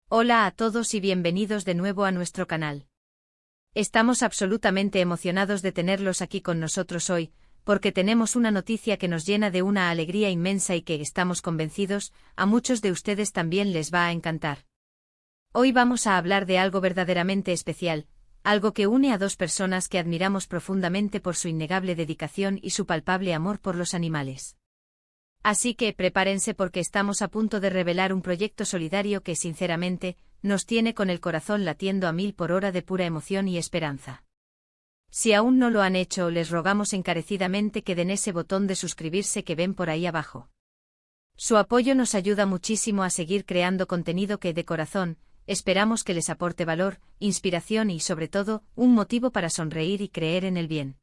Hola a todos y bienvenidos de nuevo a nuestro canal. Estamos absolutamente emocionados de tenerlos aquí con nosotros hoy, porque tenemos una noticia que nos llena de una alegría inmensa y que estamos convencidos, a muchos de ustedes también les va a encantar. Hoy vamos a hablar de algo verdaderamente especial, algo que une a dos personas que admiramos profundamente por su innegable dedicación y su palpable amor por los animales. Así que prepárense porque estamos a punto de revelar un proyecto solidario que sinceramente, nos tiene con el corazón latiendo a 1000 por hora de pura emoción y esperanza. Si aún no lo han hecho, les rogamos encarecidamente que den ese botón de suscribirse que ven por ahí abajo. Su apoyo nos ayuda muchísimo a seguir creando contenido que, de corazón, esperamos que les aporte valor, inspiración y, sobre todo, un motivo para sonreír y creer en el bien.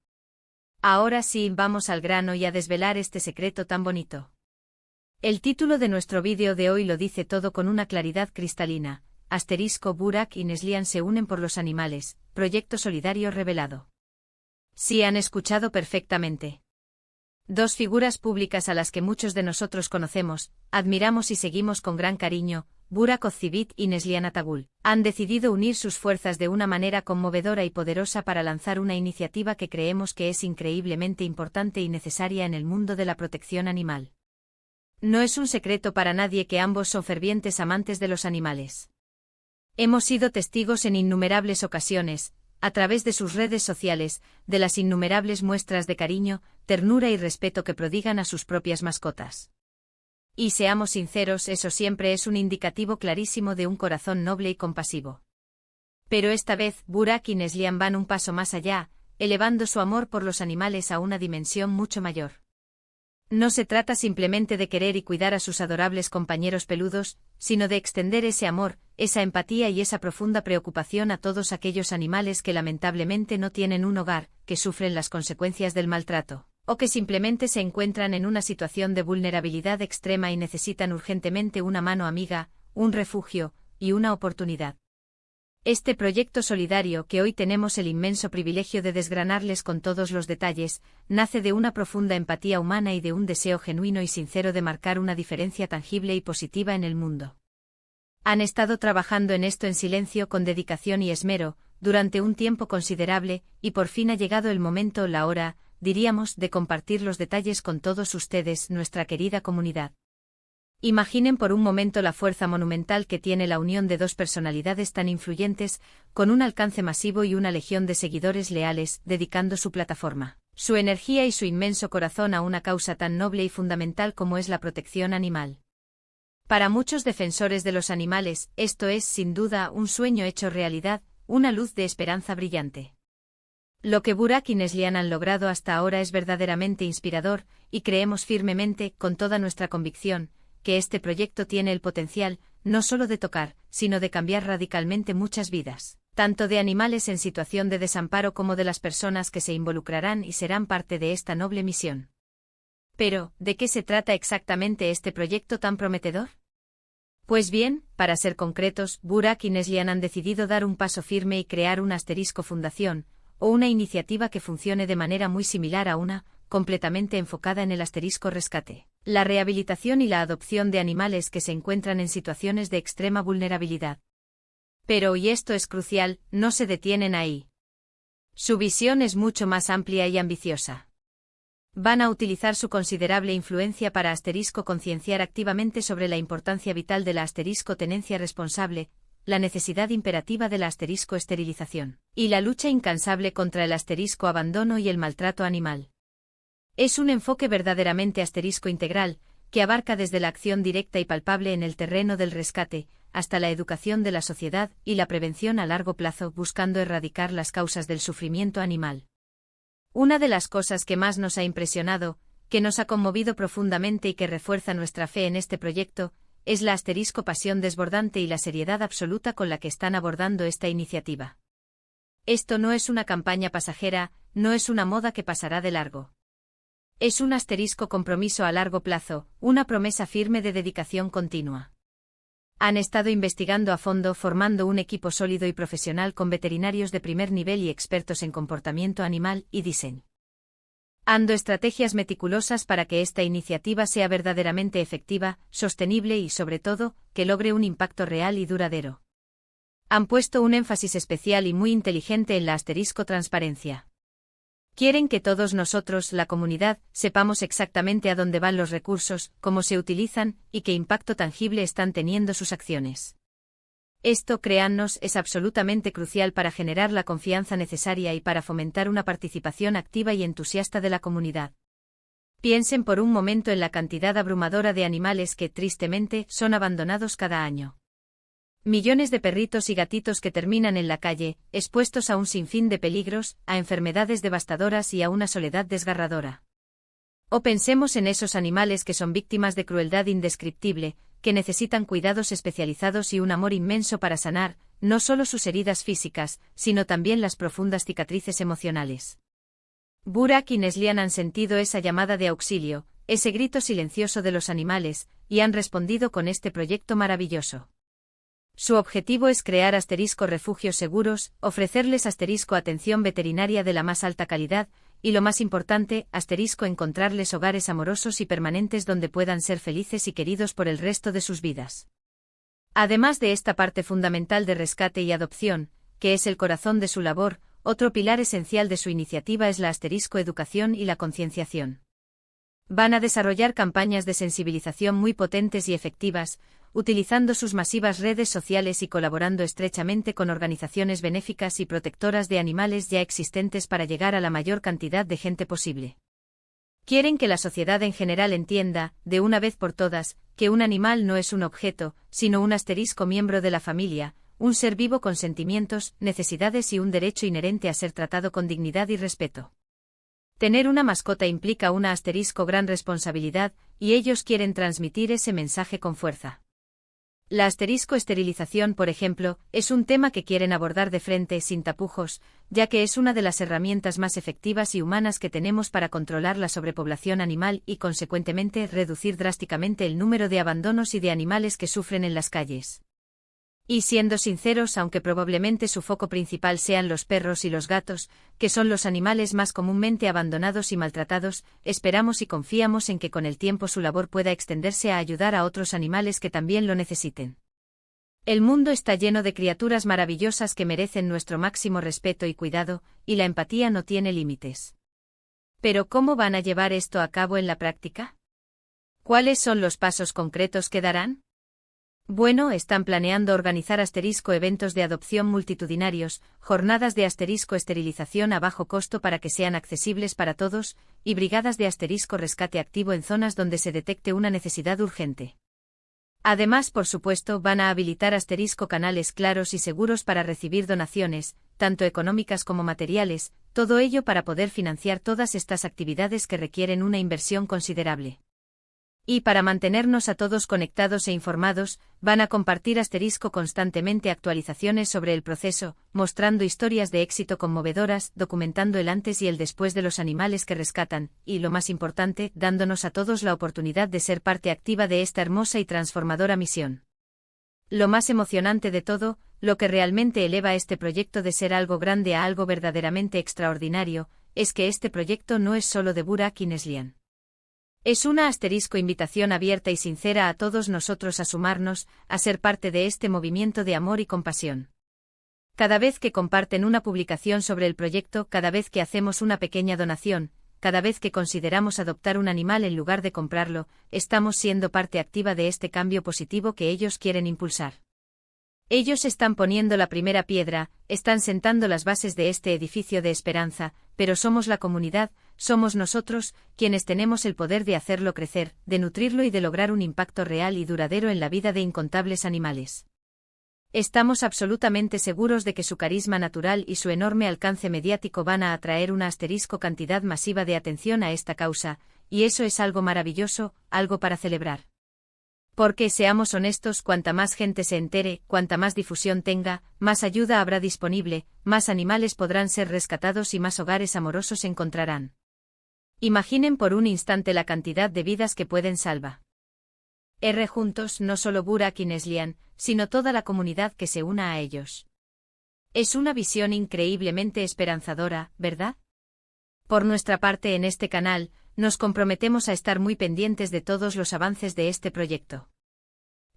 Ahora sí, vamos al grano y a desvelar este secreto tan bonito. El título de nuestro vídeo de hoy lo dice todo con una claridad cristalina. Burak y Neslihan se unen por los animales, proyecto solidario revelado. Sí, han escuchado perfectamente. Dos figuras públicas a las que muchos de nosotros conocemos, admiramos y seguimos con gran cariño, Burak Ozcivit y Neslihan Atagul, han decidido unir sus fuerzas de una manera conmovedora y poderosa para lanzar una iniciativa que creemos que es increíblemente importante y necesaria en el mundo de la protección animal. No es un secreto para nadie que ambos son fervientes amantes de los animales. Hemos sido testigos en innumerables ocasiones, a través de sus redes sociales, de las innumerables muestras de cariño, ternura y respeto que prodigan a sus propias mascotas. Y seamos sinceros, eso siempre es un indicativo clarísimo de un corazón noble y compasivo. Pero esta vez, Burak y Neslihan van un paso más allá, elevando su amor por los animales a una dimensión mucho mayor. No se trata simplemente de querer y cuidar a sus adorables compañeros peludos, sino de extender ese amor, esa empatía y esa profunda preocupación a todos aquellos animales que lamentablemente no tienen un hogar, que sufren las consecuencias del maltrato, o que simplemente se encuentran en una situación de vulnerabilidad extrema y necesitan urgentemente una mano amiga, un refugio y una oportunidad. Este proyecto solidario que hoy tenemos el inmenso privilegio de desgranarles con todos los detalles, nace de una profunda empatía humana y de un deseo genuino y sincero de marcar una diferencia tangible y positiva en el mundo. Han estado trabajando en esto en silencio con dedicación y esmero, durante un tiempo considerable, y por fin ha llegado el momento, la hora, diríamos, de compartir los detalles con todos ustedes, nuestra querida comunidad. Imaginen por un momento la fuerza monumental que tiene la unión de dos personalidades tan influyentes, con un alcance masivo y una legión de seguidores leales, dedicando su plataforma, su energía y su inmenso corazón a una causa tan noble y fundamental como es la protección animal. Para muchos defensores de los animales, esto es, sin duda, un sueño hecho realidad, una luz de esperanza brillante. Lo que Burak y Neslihan han logrado hasta ahora es verdaderamente inspirador, y creemos firmemente, con toda nuestra convicción, que este proyecto tiene el potencial, no solo de tocar, sino de cambiar radicalmente muchas vidas, tanto de animales en situación de desamparo como de las personas que se involucrarán y serán parte de esta noble misión. Pero, ¿de qué se trata exactamente este proyecto tan prometedor? Pues bien, para ser concretos, Burak y Neslihan han decidido dar un paso firme y crear una fundación, o una iniciativa que funcione de manera muy similar a una, completamente enfocada en el rescate, la rehabilitación y la adopción de animales que se encuentran en situaciones de extrema vulnerabilidad. Pero, y esto es crucial, no se detienen ahí. Su visión es mucho más amplia y ambiciosa. Van a utilizar su considerable influencia para concienciar activamente sobre la importancia vital de la tenencia responsable, la necesidad imperativa de la esterilización, y la lucha incansable contra el abandono y el maltrato animal. Es un enfoque verdaderamente integral, que abarca desde la acción directa y palpable en el terreno del rescate, hasta la educación de la sociedad y la prevención a largo plazo, buscando erradicar las causas del sufrimiento animal. Una de las cosas que más nos ha impresionado, que nos ha conmovido profundamente y que refuerza nuestra fe en este proyecto, es la pasión desbordante y la seriedad absoluta con la que están abordando esta iniciativa. Esto no es una campaña pasajera, no es una moda que pasará de largo. Es un compromiso a largo plazo, una promesa firme de dedicación continua. Han estado investigando a fondo, formando un equipo sólido y profesional con veterinarios de primer nivel y expertos en comportamiento animal y diseño. Ando estrategias meticulosas para que esta iniciativa sea verdaderamente efectiva, sostenible y, sobre todo, que logre un impacto real y duradero. Han puesto un énfasis especial y muy inteligente en la transparencia. Quieren que todos nosotros, la comunidad, sepamos exactamente a dónde van los recursos, cómo se utilizan y qué impacto tangible están teniendo sus acciones. Esto, créannos, es absolutamente crucial para generar la confianza necesaria y para fomentar una participación activa y entusiasta de la comunidad. Piensen por un momento en la cantidad abrumadora de animales que, tristemente, son abandonados cada año. Millones de perritos y gatitos que terminan en la calle, expuestos a un sinfín de peligros, a enfermedades devastadoras y a una soledad desgarradora. O pensemos en esos animales que son víctimas de crueldad indescriptible, que necesitan cuidados especializados y un amor inmenso para sanar, no solo sus heridas físicas, sino también las profundas cicatrices emocionales. Burak y Neslihan han sentido esa llamada de auxilio, ese grito silencioso de los animales, y han respondido con este proyecto maravilloso. Su objetivo es crear refugios seguros, ofrecerles atención veterinaria de la más alta calidad, y lo más importante, encontrarles hogares amorosos y permanentes donde puedan ser felices y queridos por el resto de sus vidas. Además de esta parte fundamental de rescate y adopción, que es el corazón de su labor, otro pilar esencial de su iniciativa es la educación y la concienciación. Van a desarrollar campañas de sensibilización muy potentes y efectivas, utilizando sus masivas redes sociales y colaborando estrechamente con organizaciones benéficas y protectoras de animales ya existentes para llegar a la mayor cantidad de gente posible. Quieren que la sociedad en general entienda, de una vez por todas, que un animal no es un objeto, sino un miembro de la familia, un ser vivo con sentimientos, necesidades y un derecho inherente a ser tratado con dignidad y respeto. Tener una mascota implica una gran responsabilidad, y ellos quieren transmitir ese mensaje con fuerza. La esterilización, por ejemplo, es un tema que quieren abordar de frente, sin tapujos, ya que es una de las herramientas más efectivas y humanas que tenemos para controlar la sobrepoblación animal y, consecuentemente, reducir drásticamente el número de abandonos y de animales que sufren en las calles. Y siendo sinceros, aunque probablemente su foco principal sean los perros y los gatos, que son los animales más comúnmente abandonados y maltratados, esperamos y confiamos en que con el tiempo su labor pueda extenderse a ayudar a otros animales que también lo necesiten. El mundo está lleno de criaturas maravillosas que merecen nuestro máximo respeto y cuidado, y la empatía no tiene límites. Pero ¿cómo van a llevar esto a cabo en la práctica? ¿Cuáles son los pasos concretos que darán? Bueno, están planeando organizar eventos de adopción multitudinarios, jornadas de esterilización a bajo costo para que sean accesibles para todos, y brigadas de rescate activo en zonas donde se detecte una necesidad urgente. Además, por supuesto, van a habilitar canales claros y seguros para recibir donaciones, tanto económicas como materiales, todo ello para poder financiar todas estas actividades que requieren una inversión considerable. Y para mantenernos a todos conectados e informados, van a compartir constantemente actualizaciones sobre el proceso, mostrando historias de éxito conmovedoras, documentando el antes y el después de los animales que rescatan, y lo más importante, dándonos a todos la oportunidad de ser parte activa de esta hermosa y transformadora misión. Lo más emocionante de todo, lo que realmente eleva este proyecto de ser algo grande a algo verdaderamente extraordinario, es que este proyecto no es solo de Burak y Neslihan. Es una invitación abierta y sincera a todos nosotros a sumarnos, a ser parte de este movimiento de amor y compasión. Cada vez que comparten una publicación sobre el proyecto, cada vez que hacemos una pequeña donación, cada vez que consideramos adoptar un animal en lugar de comprarlo, estamos siendo parte activa de este cambio positivo que ellos quieren impulsar. Ellos están poniendo la primera piedra, están sentando las bases de este edificio de esperanza, pero somos la comunidad, somos nosotros, quienes tenemos el poder de hacerlo crecer, de nutrirlo y de lograr un impacto real y duradero en la vida de incontables animales. Estamos absolutamente seguros de que su carisma natural y su enorme alcance mediático van a atraer una cantidad masiva de atención a esta causa, y eso es algo maravilloso, algo para celebrar. Porque, seamos honestos, cuanta más gente se entere, cuanta más difusión tenga, más ayuda habrá disponible, más animales podrán ser rescatados y más hogares amorosos se encontrarán. Imaginen por un instante la cantidad de vidas que pueden salvar. Juntos, no solo Burak y Neslihan, sino toda la comunidad que se una a ellos. Es una visión increíblemente esperanzadora, ¿verdad? Por nuestra parte en este canal, nos comprometemos a estar muy pendientes de todos los avances de este proyecto.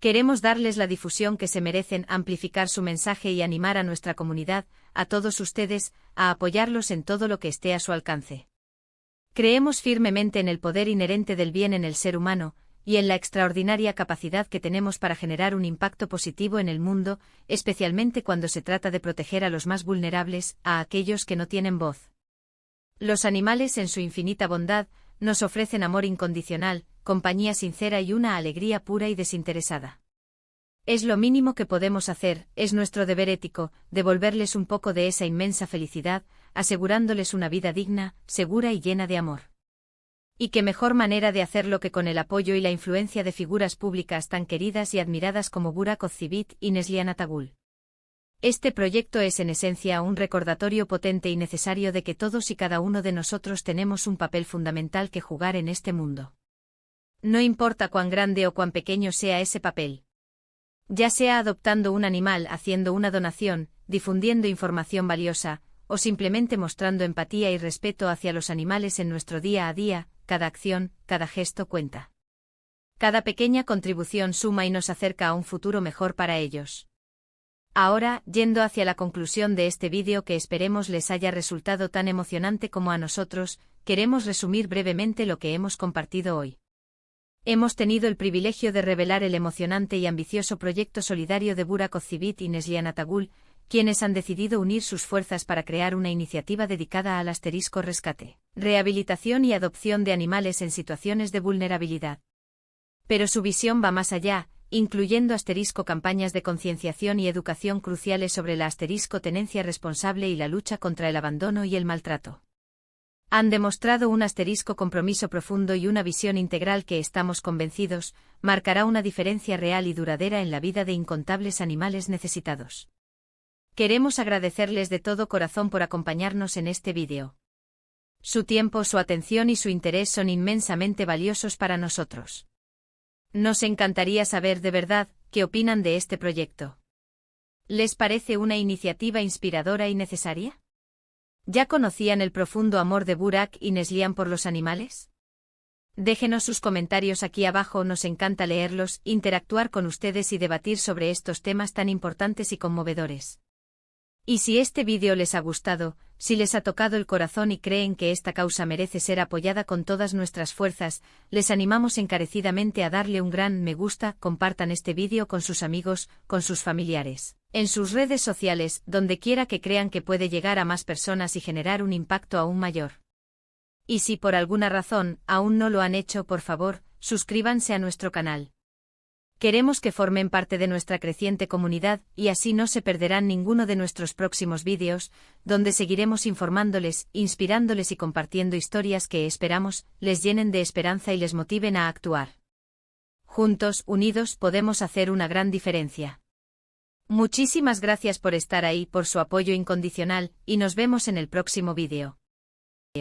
Queremos darles la difusión que se merecen, amplificar su mensaje y animar a nuestra comunidad, a todos ustedes, a apoyarlos en todo lo que esté a su alcance. Creemos firmemente en el poder inherente del bien en el ser humano, y en la extraordinaria capacidad que tenemos para generar un impacto positivo en el mundo, especialmente cuando se trata de proteger a los más vulnerables, a aquellos que no tienen voz. Los animales en su infinita bondad, nos ofrecen amor incondicional, compañía sincera y una alegría pura y desinteresada. Es lo mínimo que podemos hacer, es nuestro deber ético, devolverles un poco de esa inmensa felicidad, asegurándoles una vida digna, segura y llena de amor. Y qué mejor manera de hacerlo que con el apoyo y la influencia de figuras públicas tan queridas y admiradas como Burak Ozcivit y Neslihan Atagul. Este proyecto es en esencia un recordatorio potente y necesario de que todos y cada uno de nosotros tenemos un papel fundamental que jugar en este mundo. No importa cuán grande o cuán pequeño sea ese papel. Ya sea adoptando un animal, haciendo una donación, difundiendo información valiosa, o simplemente mostrando empatía y respeto hacia los animales en nuestro día a día, cada acción, cada gesto cuenta. Cada pequeña contribución suma y nos acerca a un futuro mejor para ellos. Ahora, yendo hacia la conclusión de este vídeo que esperemos les haya resultado tan emocionante como a nosotros, queremos resumir brevemente lo que hemos compartido hoy. Hemos tenido el privilegio de revelar el emocionante y ambicioso proyecto solidario de Burak Ozcivit y Neslihan Atagul, quienes han decidido unir sus fuerzas para crear una iniciativa dedicada al rescate, rehabilitación y adopción de animales en situaciones de vulnerabilidad. Pero su visión va más allá, incluyendo campañas de concienciación y educación cruciales sobre la tenencia responsable y la lucha contra el abandono y el maltrato. Han demostrado un compromiso profundo y una visión integral que estamos convencidos, marcará una diferencia real y duradera en la vida de incontables animales necesitados. Queremos agradecerles de todo corazón por acompañarnos en este vídeo. Su tiempo, su atención y su interés son inmensamente valiosos para nosotros. Nos encantaría saber de verdad qué opinan de este proyecto. ¿Les parece una iniciativa inspiradora y necesaria? ¿Ya conocían el profundo amor de Burak y Neslihan por los animales? Déjenos sus comentarios aquí abajo, nos encanta leerlos, interactuar con ustedes y debatir sobre estos temas tan importantes y conmovedores. Y si este vídeo les ha gustado, si les ha tocado el corazón y creen que esta causa merece ser apoyada con todas nuestras fuerzas, les animamos encarecidamente a darle un gran me gusta, compartan este vídeo con sus amigos, con sus familiares, en sus redes sociales, donde quiera que crean que puede llegar a más personas y generar un impacto aún mayor. Y si por alguna razón aún no lo han hecho, por favor, suscríbanse a nuestro canal. Queremos que formen parte de nuestra creciente comunidad y así no se perderán ninguno de nuestros próximos vídeos, donde seguiremos informándoles, inspirándoles y compartiendo historias que esperamos les llenen de esperanza y les motiven a actuar. Juntos, unidos, podemos hacer una gran diferencia. Muchísimas gracias por estar ahí, por su apoyo incondicional, y nos vemos en el próximo vídeo.